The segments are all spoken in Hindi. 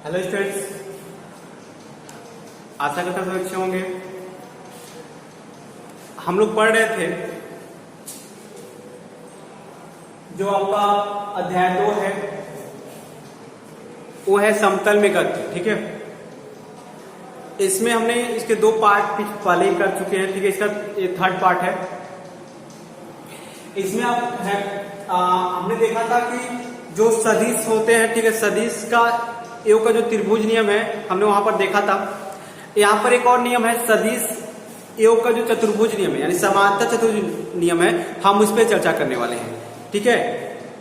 हेलो स्टूडेंट्स, आशा करता हूँ अच्छे होंगे। हम लोग पढ़ रहे थे जो आपका अध्याय 2 है वो है समतल में गति। ठीक है, इसमें हमने इसके 2 पार्ट पहले ही कर चुके हैं। ठीक है, इसका ये 3rd पार्ट है। इसमें हमने देखा था कि जो सदिश होते हैं, ठीक है, सदिश का योग का जो त्रिभुज नियम है हमने वहां पर देखा था। यहाँ पर एक और नियम है सदिश योग का जो चतुर्भुज नियम है, यानी समांतर चतुर्भुज नियम है, हम उस पर चर्चा करने वाले हैं। ठीक है,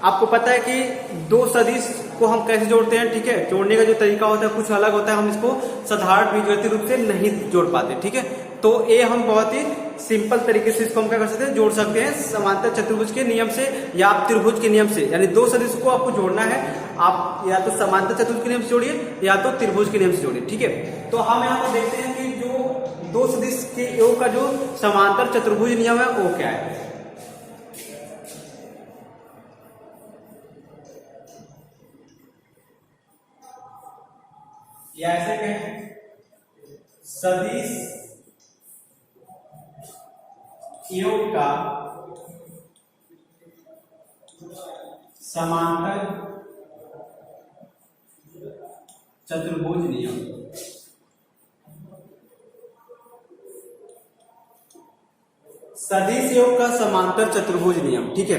आपको पता है कि 2 सदिश को हम कैसे जोड़ते हैं। ठीक है, जोड़ने का जो तरीका होता है कुछ अलग होता है, हम इसको साधारण बीजगणितीय रूप से नहीं जोड़ पाते। ठीक है, तो ये हम बहुत ही सिंपल तरीके से इसको हम क्या कर सकते हैं, जोड़ सकते हैं समांतर चतुर्भुज के नियम से या त्रिभुज के नियम से। यानी 2 सदिश को आपको जोड़ना है, आप या तो समांतर चतुर्भुज के नियम से जोड़िए या तो त्रिभुज के नियम से जोड़िए। ठीक है, तो हम यहाँ पर देखते हैं कि जो 2 सदिश के योग का जो समांतर चतुर्भुज नियम है वो क्या है। या ऐसे कहें सदिश योग का समांतर चतुर्भुज नियम। सदिश योग का समांतर चतुर्भुज नियम। ठीक है,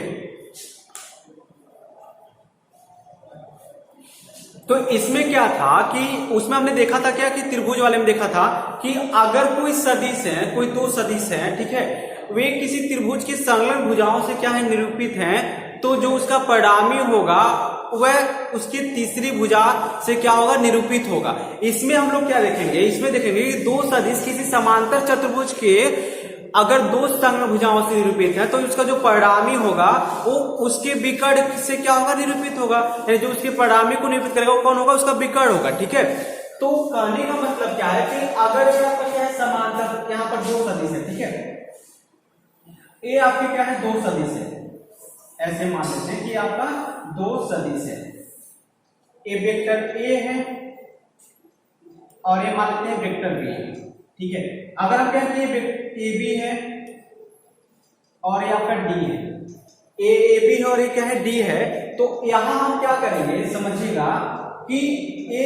तो इसमें क्या था कि उसमें हमने देखा था क्या कि त्रिभुज वाले में देखा था कि अगर कोई सदिश है, कोई 2 सदिश है, ठीक है, वे किसी त्रिभुज की संलग्न भुजाओं से क्या है निरूपित हैं, तो जो उसका परिणामी होगा वह उसकी तीसरी भुजा से क्या होगा, निरूपित होगा। इसमें हम लोग क्या देखेंगे, इसमें देखेंगे कि 2 सदिश किसी समांतर चतुर्भुज के अगर 2 संलग्न भुजाओं से निरूपित है तो उसका जो परिणामी होगा वो उसके विकर्ण से क्या होगा, निरूपित होगा। यानी जो उसके परिणामी को निरूपित करेगा वो कौन होगा, उसका विकर्ण होगा। ठीक है, तो कहने का मतलब क्या है कि अगर यहाँ पर क्या है समांतर, यहाँ पर 2 सदिश है। ठीक है, ये आपके क्या है 2 सदिश है, ऐसे मान लेते हैं कि आपका 2 सदिश है। ए वेक्टर ए है और ये मान लेते हैं वेक्टर बी है। ठीक है, अगर हम कहते हैं ए बी है और ये आपका डी है, ए बी है और ये क्या है डी है, तो यहां हम क्या करेंगे समझिएगा कि ए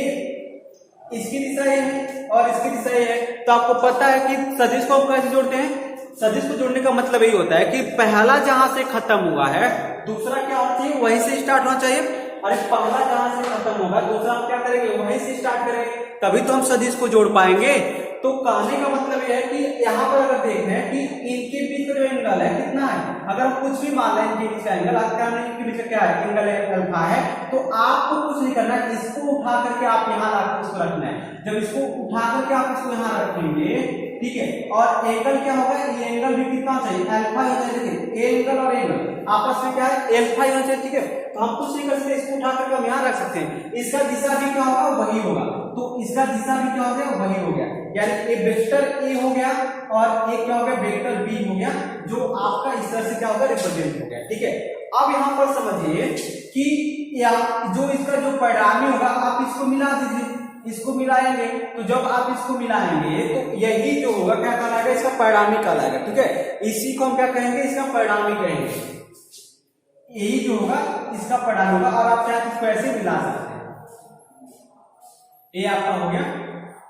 इसकी दिशा ये है और इसकी दिशा ये है। तो आपको पता है कि सदिश को हम कैसे जोड़ते हैं, सदिश को जोड़ने का मतलब यही होता है कि पहला जहां से खत्म हुआ है दूसरा क्या होना चाहिए, वहीं से स्टार्ट होना चाहिए। अरे पहला जहां से खत्म होगा दूसरा हम क्या करेंगे, वहीं से स्टार्ट करेंगे, तभी तो हम सदिश को जोड़ पाएंगे। तो कहने का मतलब यह है कि यहाँ पर अगर देखें कि इनके बीच का जो एंगल है कितना है, अगर हम कुछ भी मान लें इनके बीच का एंगल, इनके बीच का क्या है, एंगल अल्फा है, तो आपको कुछ नहीं करना है, इसको उठा करके आप यहाँ लाकर इसको रखना है। जब इसको उठा करके आप इसको यहाँ रखेंगे, ठीक है, और एंगल क्या होगा, ये एंगल भी कितना चाहिए, अल्फा ही होना चाहिए। एंगल और एंगल आपस में क्या है, अल्फा ही होना चाहिए। ठीक है, तो हम कुछ नहीं कर सकते, इसको उठा करके हम यहाँ रख सकते हैं। इसका दिशा भी क्या होगा, वही होगा, तो इसका दिशा भी क्या हो गया, वही हो गया। यानी ये वेक्टर ए हो गया और एक क्या हो गया, वेक्टर बी हो गया, जो आपका इस तरह से क्या होगा, रिप्रेजेंट हो गया। ठीक है, अब यहाँ पर समझिए कि जो इसका जो परिणामी होगा आप इसको मिला दीजिए, इसको मिलाएंगे, तो जब आप इसको मिलाएंगे तो यही जो होगा क्या कहलाएगा, इसका परिणामी कहलाएगा। ठीक है, इसी को हम क्या कहेंगे, इसका परिणामी कहेंगे। यही जो होगा इसका परिणामी होगा और आप क्या इसको ऐसे मिला सकते हैं। ये आपका हो गया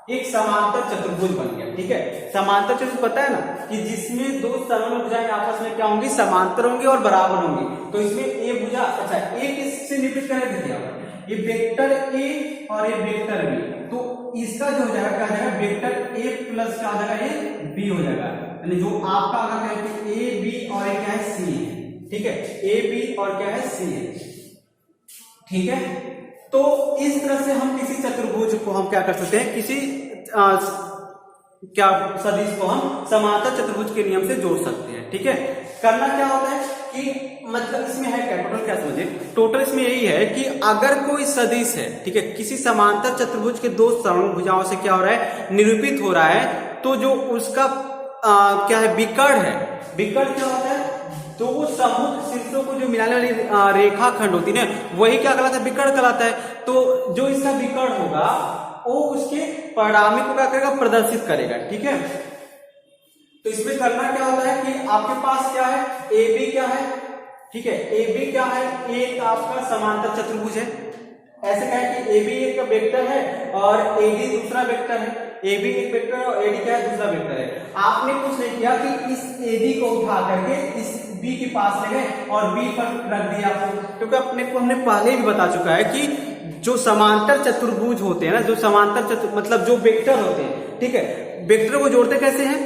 एक समांतर चतुर्भुज बन गया। ठीक है, समांतर चतुर्भुज पता है ना कि जिसमें 2 संलग्न भुजाएं आपस में क्या होंगी, समांतर होंगी और बराबर होंगी। तो इसमें ए भुजा, अच्छा ए किससे निरूपित कर दिया, ये वेक्टर ए और ये वेक्टर बी, तो इसका जो हो जाएगा क्या हो जाएगा, वेक्टर ए प्लस क्या हो जाएगा, ये बी हो जाएगा। यानी जो आपका अगर कहें कि ए बी और क्या है सी है। ठीक है, ए बी और क्या है सी है। ठीक है, तो इस तरह से हम किसी चतुर्भुज को हम क्या कर सकते हैं, किसी क्या सदिश को हम समांतर चतुर्भुज के नियम से जोड़ सकते हैं। ठीक है, करना क्या होता है कि मतलब इसमें है क्या, टोटल क्या समझे, टोटल इसमें यही है कि अगर कोई सदिश है, ठीक है, किसी समांतर चतुर्भुज के 2 संलग्न भुजाओं से क्या हो रहा है, निरूपित हो रहा है, तो जो उसका क्या है, विकर्ण है। विकर्ण क्या होता है, 2 समुख शीर्षों को जो मिलाने वाली रेखा खंड होती है ना, वही क्या कहलाता है, विकर्ण कहलाता है। तो जो इसका विकर्ण होगा वो उसके परिणामी को क्या करेगा, प्रदर्शित करेगा। ठीक है, तो इसमें करना क्या होता है कि आपके पास क्या है, ए बी क्या है, ठीक है, ए बी क्या है, एक आपका समांतर चतुर्भुज है। ऐसे कहें कि ए बी एक वेक्टर है और ए डी दूसरा वेक्टर है, ए बी एक वेक्टर है और ए डी क्या है, दूसरा वेक्टर है। आपने कुछ नहीं किया कि इस ए डी को उठा करके इस बी के पास ले गए और बी पर रख दिया आपको, क्योंकि अपने को हमने पहले भी बता चुका है कि जो समांतर चतुर्भुज होते हैं ना, जो समांतर मतलब जो वेक्टर होते हैं, ठीक है, वेक्टर को जोड़ते कैसे हैं,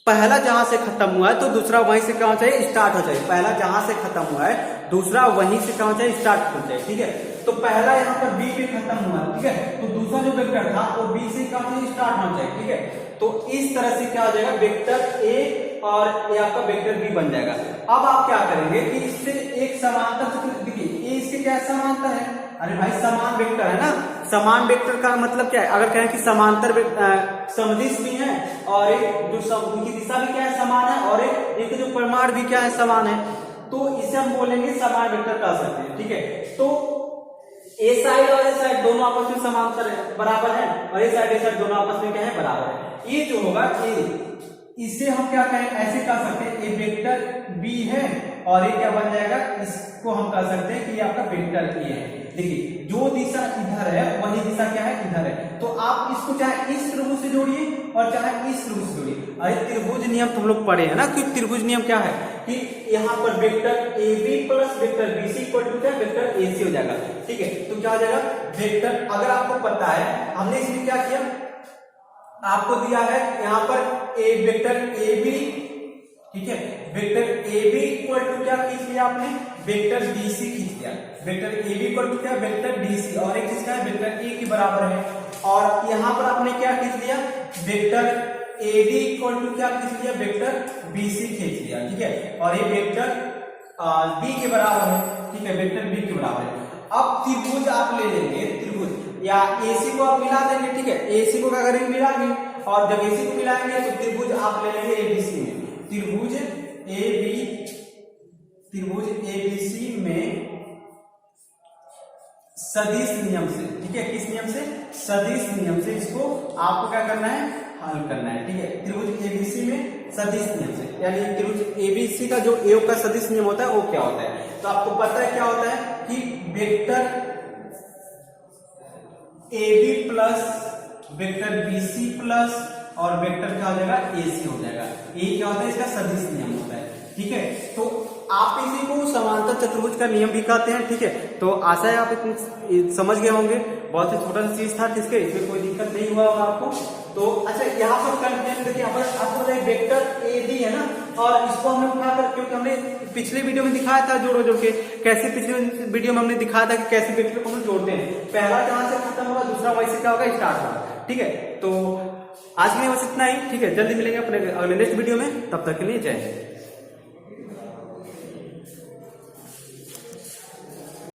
पहला जहां से खत्म हुआ है तो दूसरा वहीं से क्या होना चाहिए, स्टार्ट हो चाहिए। पहला जहां से खत्म हुआ है दूसरा वहीं से क्या होना चाहिए, स्टार्ट हो चाहिए। ठीक है, तो पहला यहाँ पर बी पे खत्म हुआ, ठीक है, तो दूसरा जो वेक्टर था वो बी से क्या होना चाहिए, स्टार्ट होना चाहिए। ठीक है, तो इस तरह से क्या हो जाएगा, वेक्टर ए और ये आपका वेक्टर बी बन जाएगा। अब आप क्या करेंगे कि इससे एक समांतर चतुर्भुज, देखिए ए इसके क्या समांतर है, अरे भाई समान वेक्टर है ना। समान वेक्टर का मतलब क्या है, अगर कहें कि समांतर सदिश भी है और एक जो उनकी दिशा भी क्या है, समान है, और एक जो परिमाण भी क्या है, समान है, तो इसे हम बोलेंगे समान वेक्टर कह सकते हैं। ठीक है, तो ए साइड और ए साइड दोनों आपस में समांतर है, बराबर है, और ए साइड दोनों आपस में क्या है, बराबर है। ये जो होगा इसे हम क्या कहें, ऐसे कह सकते हैं, ये वेक्टर बी है और ये क्या बन जाएगा, इसको हम कह सकते हैं कि ये आपका वेक्टर ए है। देखिए जो दिशा इधर है वही दिशा क्या है, इधर है। तो आप इसको चाहे इस त्रिभुज से जोड़िए और चाहे इस त्रिभुज से जोड़िए। अरे त्रिभुज नियम तुम लोग पढ़े हैं ना, कि त्रिभुज नियम क्या है कि यहाँ पर vector A B plus vector B C equal to क्या, वेक्टर ए सी हो जाएगा। ठीक है, तो क्या हो जाएगा, वेक्टर, अगर आपको पता है हमने इसमें क्या किया, आपको दिया है यहाँ पर ए वेक्टर ए बी, ठीक है, vector A B equal to क्या खींच लिया आपने, वेक्टर बी सी खींच लिया। Vector A B equal to क्या, वेक्टर डी सी, और एक चीज क्या है, वेक्टर ए के बराबर है। और यहाँ पर आपने क्या खींच लिया, vector A D equal to क्या खींच लिया, वेक्टर बी सी खींच लिया। ठीक है, और ये वेक्टर बी के बराबर है। ठीक है, वेक्टर बी के बराबर है। अब त्रिभुज आप ले लेंगे, त्रिभुज या एसी को आप मिला देंगे। ठीक है, एसी को क्या करेंगे, मिलाएंगे, और जब एसी को मिलाएंगे तो त्रिभुज आप ले लेंगे एबीसी में, त्रिभुज एबीसी में सदिश नियम से, ठीक है, किस नियम से, सदिश नियम से इसको आपको क्या करना है, हल करना है। ठीक है, त्रिभुज एबीसी में सदिश नियम से, यानी त्रिभुज एबीसी का जो ए का सदिश नियम होता है वो क्या होता है, तो आपको पता है क्या होता है कि vector A B plus vector B C plus और वेक्टर क्या हो जाएगा, ए सी हो जाएगा। ये क्या होता है, इसका सदिश नियम होता है। ठीक है, तो आप इसी को समांतर चतुर्भुज का नियम भी कहते हैं। ठीक है, तो आशा है आप इतनी समझ गए होंगे, बहुत ही छोटा सा चीज था, ठीक है, इसमें कोई दिक्कत नहीं हुआ होगा आपको। तो अच्छा, यहाँ पर कंफ्यूजन देखिए, यहाँ पर आपको वेक्टर ए डी है ना, और इसको हमने उठाकर, क्योंकि हमने पिछले वीडियो में दिखाया था जोड़ के, कैसे पिछले वीडियो में हमने दिखाया था कि कैसे वेक्टर को हम जोड़ते हैं, पहला जहां से खत्म होगा दूसरा वहीं से क्या होगा, स्टार्ट होगा। ठीक है, तो आज के लिए बस इतना ही। ठीक है, जल्दी मिलेंगे अपने अगले नेक्स्ट वीडियो में, तब तक के लिए जय हिंद।